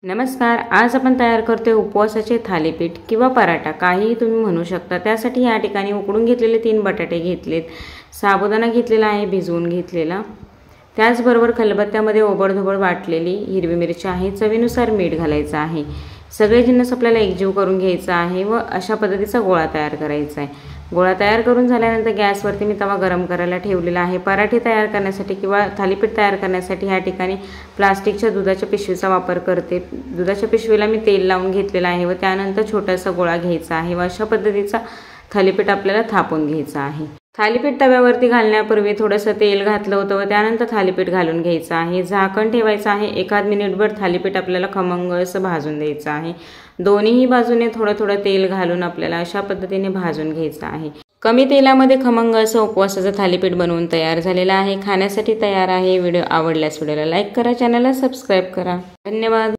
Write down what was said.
नमस्कार, आज आपण तयार करतोय उपवासाचे थालीपीठ किंवा पराठा, काहीही तुम्ही म्हणू शकता। त्यासाठी या ठिकाणी उकडून घेतलेले 3 बटाटे घेतलेत, साबुदाणा घेतलेला आहे भिजवून घेतलेला, त्याचबरोबर खलबत्त्यामध्ये ओबडधोबड वाटलेली हिरवी मिरची आहे, चवीनुसार मीठ घालायचं आहे। सगळे जिन्नस आपल्याला एकजीव करून घ्यायचा आहे व अशा पद्धतीचा गोळा तयार करायचा आहे। गोळा तयार करून झाल्यानंतर गॅसवरती मी तवा गरम करायला ठेवलेला आहे। पराठे तयार करण्यासाठी किंवा थालीपीठ तयार करण्यासाठी या ठिकाणी प्लास्टिकच्या दुधाच्या पिशवीचा वापर करते। दुधाच्या पिशवीला मी तेल लावून घेतलेला आहे व त्यानंतर छोटासा गोळा घ्यायचा आहे व अशा पद्धतीचा थालीपीठ आपल्याला थापून घ्यायचा आहे। थालीपीठ तव्यावरती घालण्यापूर्वी थोडंसं तेल घातलं होतं व त्यानंतर थालीपीठ घालून घ्यायचं आहे। झाकण ठेवायचं आहे। 1 मिनिटभर थालीपीठ आपल्याला खमंग असं भाजून द्यायचं आहे। दोन्ही बाजूने थोडं थोडं तेल घालून आपल्याला अशा पद्धतीने भाजून घ्यायचं आहे। कमी तेलामध्ये खमंग असं उपवासाचं थालीपीठ बनवून तयार झालेलं आहे, खाण्यासाठी तयार आहे। व्हिडिओ आवडल्यास व्हिडिओला लाईक करा, चॅनलला सबस्क्राईब करा। धन्यवाद।